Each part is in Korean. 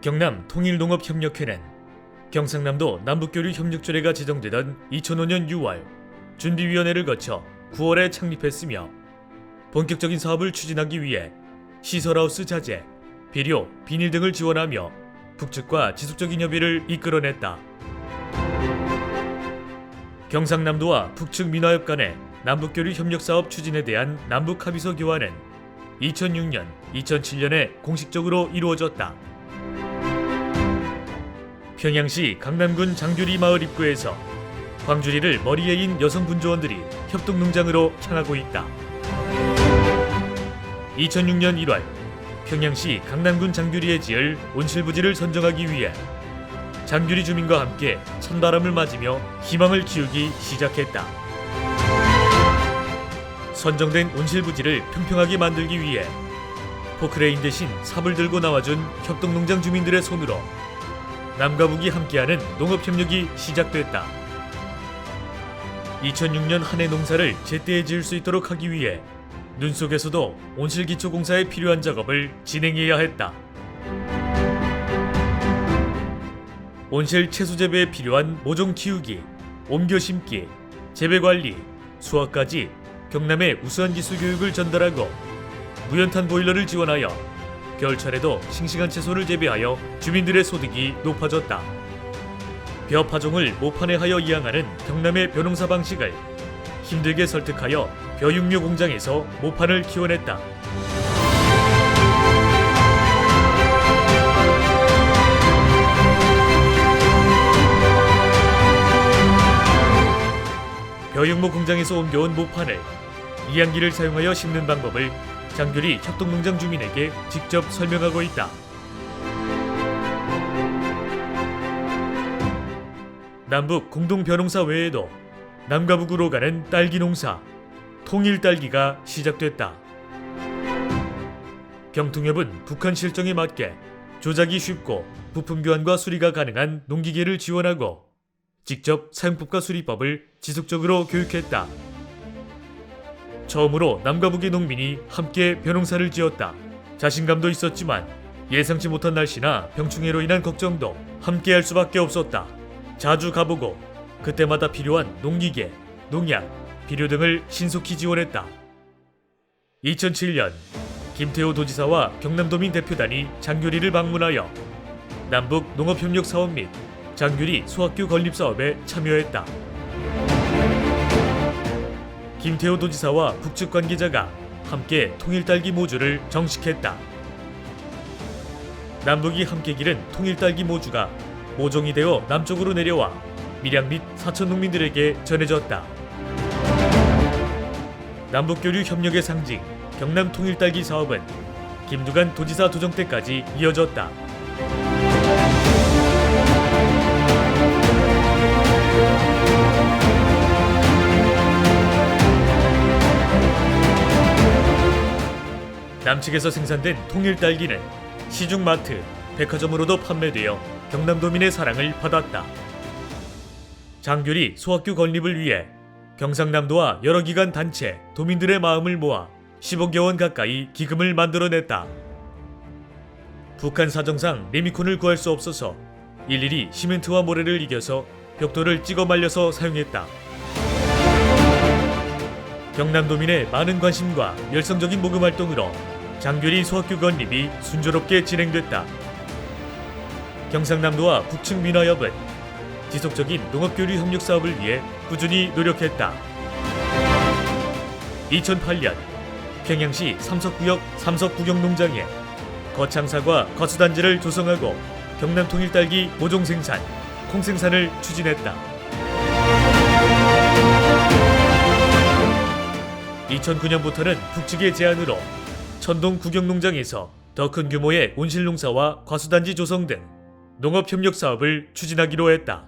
경남 통일농업협력회는 경상남도 남북교류협력조례가 제정되던 2005년 6월 준비위원회를 거쳐 9월에 창립했으며 본격적인 사업을 추진하기 위해 시설하우스 자재, 비료, 비닐 등을 지원하며 북측과 지속적인 협의를 이끌어냈다. 경상남도와 북측 민화협 간의 남북교류 협력사업 추진에 대한 남북합의서 교환은 2006년, 2007년에 공식적으로 이루어졌다. 평양시 강남군 장규리 마을 입구에서 광주리를 머리에 인 여성 분조원들이 협동농장으로 향하고 있다. 2006년 1월 평양시 강남군 장규리에 지을 온실부지를 선정하기 위해 장규리 주민과 함께 찬바람을 맞으며 희망을 키우기 시작했다. 선정된 온실부지를 평평하게 만들기 위해 포크레인 대신 삽을 들고 나와준 협동농장 주민들의 손으로 남과 북이 함께하는 농업협력이 시작됐다. 2006년 한 해 농사를 제때에 지을 수 있도록 하기 위해 눈 속에서도 온실기초공사에 필요한 작업을 진행해야 했다. 온실 채소 재배에 필요한 모종 키우기, 옮겨 심기, 재배관리, 수확까지 경남에 우수한 기술 교육을 전달하고 무연탄 보일러를 지원하여 겨울철에도 싱싱한 채소를 재배하여 주민들의 소득이 높아졌다. 벼 파종을 모판에 하여 이양하는 경남의 벼농사 방식을 힘들게 설득하여 벼육묘 공장에서 모판을 키워냈다. 벼육모 공장에서 옮겨온 모판을 이양기를 사용하여 심는 방법을 장규리 협동농장 주민에게 직접 설명하고 있다. 남북 공동 벼농사 외에도 남과 북으로 가는 딸기 농사, 통일딸기가 시작됐다. 경통협은 북한 실정에 맞게 조작이 쉽고 부품 교환과 수리가 가능한 농기계를 지원하고 직접 사용법과 수리법을 지속적으로 교육했다. 처음으로 남과 북의 농민이 함께 벼농사를 지었다. 자신감도 있었지만 예상치 못한 날씨나 병충해로 인한 걱정도 함께 할 수밖에 없었다. 자주 가보고 그때마다 필요한 농기계, 농약, 비료 등을 신속히 지원했다. 2007년 김태호 도지사와 경남도민 대표단이 장규리를 방문하여 남북 농업협력 사업 및 장규리 소학교 건립 사업에 참여했다. 김태호 도지사와 북측 관계자가 함께 통일딸기 모주를 정식했다. 남북이 함께 기른 통일딸기 모주가 모종이 되어 남쪽으로 내려와 밀양 및 사천 농민들에게 전해졌다. 남북교류 협력의 상징 경남 통일딸기 사업은 김두관 도지사 도정 때까지 이어졌다. 남측에서 생산된 통일딸기는 시중마트, 백화점으로도 판매되어 경남도민의 사랑을 받았다. 장규리 소학교 건립을 위해 경상남도와 여러 기관 단체, 도민들의 마음을 모아 15여 원 가까이 기금을 만들어냈다. 북한 사정상 레미콘을 구할 수 없어서 일일이 시멘트와 모래를 이겨서 벽돌을 찍어 말려서 사용했다. 경남도민의 많은 관심과 열성적인 모금 활동으로 장규리 소학교 건립이 순조롭게 진행됐다. 경상남도와 북측 민화협은 지속적인 농업교류 협력 사업을 위해 꾸준히 노력했다. 2008년 평양시 삼석구역 삼석구경농장에 거창사과 과수단지를 조성하고 경남 통일딸기 모종 생산, 콩 생산을 추진했다. 2009년부터는 북측의 제안으로 천동 구경농장에서 더 큰 규모의 온실농사와 과수단지 조성 등 농업협력 사업을 추진하기로 했다.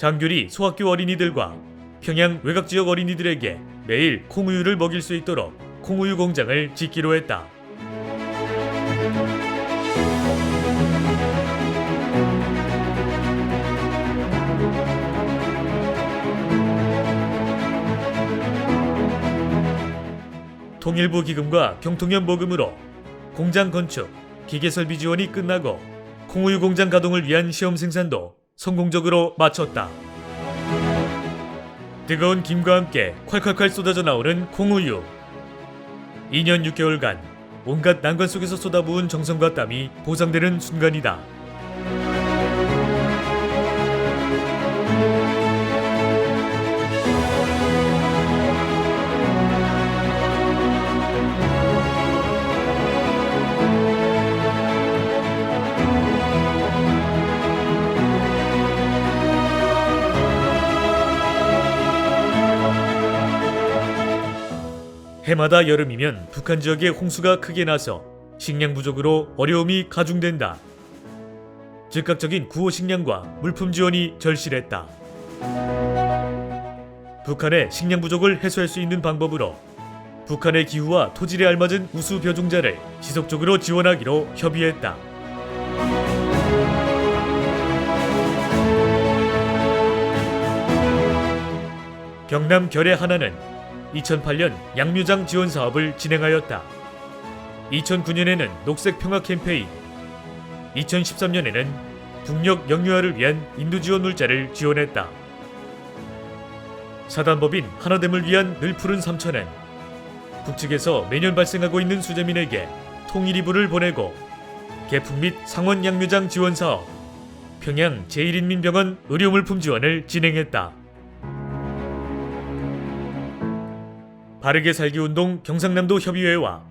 장교리 소학교 어린이들과 평양 외곽지역 어린이들에게 매일 콩우유를 먹일 수 있도록 콩우유 공장을 짓기로 했다. 통일부 기금과 경통연 모금으로 공장 건축, 기계설비 지원이 끝나고 콩우유 공장 가동을 위한 시험 생산도 성공적으로 마쳤다. 뜨거운 김과 함께 콸콸콸 쏟아져 나오는 콩우유. 2년 6개월간 온갖 난관 속에서 쏟아부은 정성과 땀이 보상되는 순간이다. 해마다 여름이면 북한 지역에 홍수가 크게 나서 식량 부족으로 어려움이 가중된다. 즉각적인 구호 식량과 물품 지원이 절실했다. 북한의 식량 부족을 해소할 수 있는 방법으로 북한의 기후와 토질에 알맞은 우수 벼종자를 지속적으로 지원하기로 협의했다. 경남 결의 하나는 2008년 양묘장 지원 사업을 진행하였다. 2009년에는 녹색 평화 캠페인, 2013년에는 북녘 영유아를 위한 인도 지원 물자를 지원했다. 사단법인 하나됨을 위한 늘 푸른 삼천은 북측에서 매년 발생하고 있는 수재민에게 통일이불을 보내고 개풍 및 상원 양묘장 지원 사업, 평양 제1인민병원 의료물품 지원을 진행했다. 바르게 살기 운동 경상남도 협의회와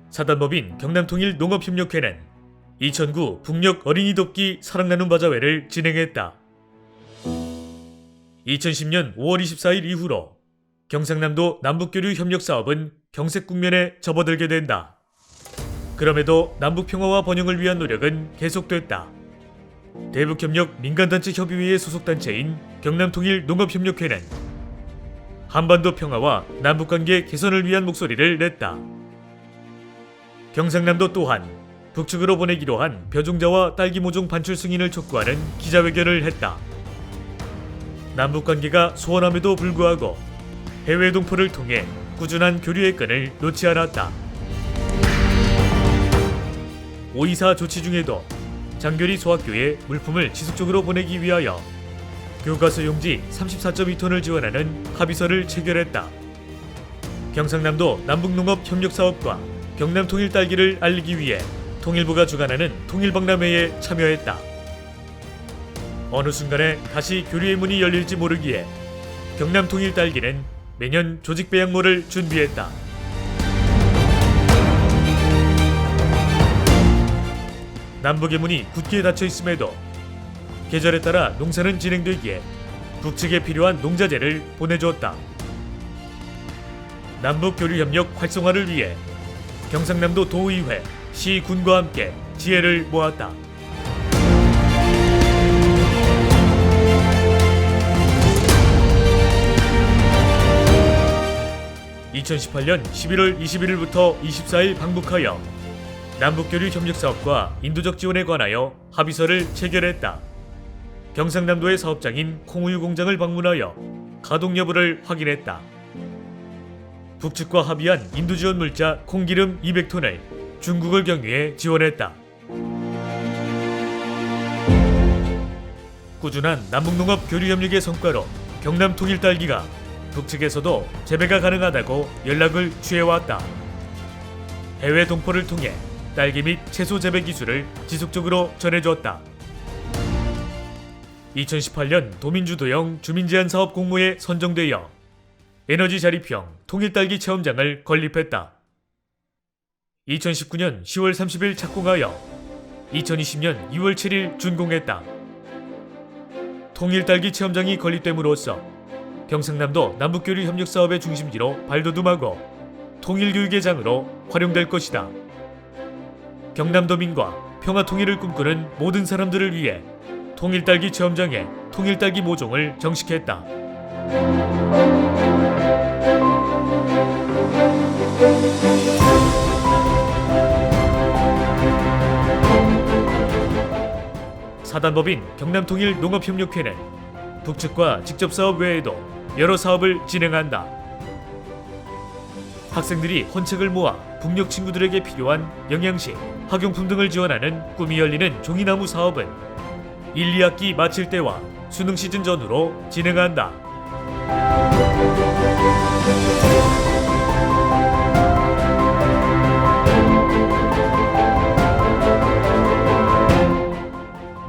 사단법인 경남통일 농업협력회는 2009 북녘 어린이 돕기 사랑 나눔 바자회를 진행했다. 2010년 5월 24일 이후로 경상남도 남북교류 협력 사업은 경색 국면에 접어들게 된다. 그럼에도 남북 평화와 번영을 위한 노력은 계속됐다. 대북협력 민간단체 협의회의 소속단체인 경남통일 농업협력회는 한반도 평화와 남북관계 개선을 위한 목소리를 냈다. 경상남도 또한 북측으로 보내기로 한 벼종자와 딸기 모종 반출 승인을 촉구하는 기자회견을 했다. 남북관계가 소원함에도 불구하고 해외 동포를 통해 꾸준한 교류의 끈을 놓지 않았다. 5.24 조치 중에도 장교리 소학교에 물품을 지속적으로 보내기 위하여 교과서 용지 34.2톤을 지원하는 합의서를 체결했다. 경상남도 남북농업협력사업과 경남통일 딸기를 알리기 위해 통일부가 주관하는 통일박람회에 참여했다. 어느 순간에 다시 교류의 문이 열릴지 모르기에 경남통일 딸기는 매년 조직 배양모를 준비했다. 남북의 문이 굳게 닫혀 있음에도 계절에 따라 농사는 진행되기에 북측에 필요한 농자재를 보내주었다. 남북교류협력 활성화를 위해 경상남도 도의회, 시, 군과 함께 지혜를 모았다. (2018년 11월 21일부터 24일) 방북하여 남북교류 협력사업과 인도적 지원에 관하여 합의서를 체결했다. 경상남도의 사업장인 콩우유 공장을 방문하여 가동 여부를 확인했다. 북측과 합의한 인도 지원 물자 콩기름 200톤을 중국을 경유해 지원했다. 꾸준한 남북농업 교류 협력의 성과로 경남 통일 딸기가 북측에서도 재배가 가능하다고 연락을 취해왔다. 해외 동포를 통해 딸기 및 채소 재배 기술을 지속적으로 전해주었다. 2018년 도민주도형 주민제한사업 공모에 선정되어 에너지 자립형 통일딸기 체험장을 건립했다. 2019년 10월 30일 착공하여 2020년 2월 7일 준공했다. 통일딸기 체험장이 건립됨으로써 경상남도 남북교류 협력사업의 중심지로 발돋움하고 통일교육의 장으로 활용될 것이다. 경남도민과 평화통일을 꿈꾸는 모든 사람들을 위해 통일딸기 체험장의 통일딸기 모종을 정식했다. 사단법인 경남통일농업협력회는 북측과 직접 사업 외에도 여러 사업을 진행한다. 학생들이 헌책을 모아 북녘 친구들에게 필요한 영양식, 학용품 등을 지원하는 꿈이 열리는 종이나무 사업은 1, 2학기 마칠 때와 수능 시즌 전후로 진행한다.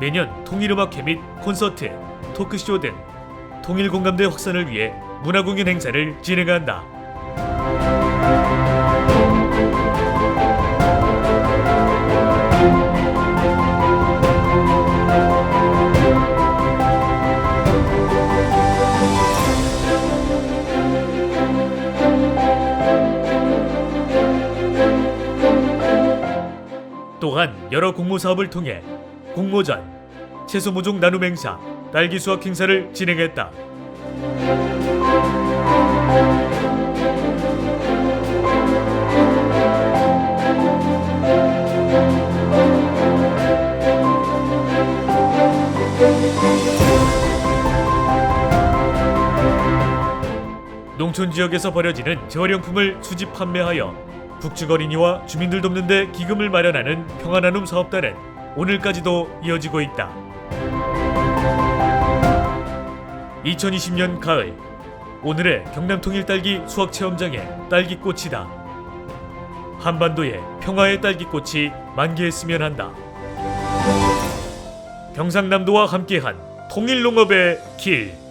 매년 통일음악회 및 콘서트, 토크쇼 등 통일공감대 확산을 위해 문화공연 행사를 진행한다. 또한 여러 공모사업을 통해 공모전, 채소모종 나눔 행사, 딸기 수확 행사를 진행했다. 농촌 지역에서 버려지는 재활용품을 수집 판매하여 북측 어린이와 주민들 돕는 데 기금을 마련하는 평화나눔 사업단은 오늘까지도 이어지고 있다. 2020년 가을, 오늘의 경남통일딸기 수확체험장에 딸기꽃이다. 한반도에 평화의 딸기꽃이 만개했으면 한다. 경상남도와 함께한 통일농업의 길.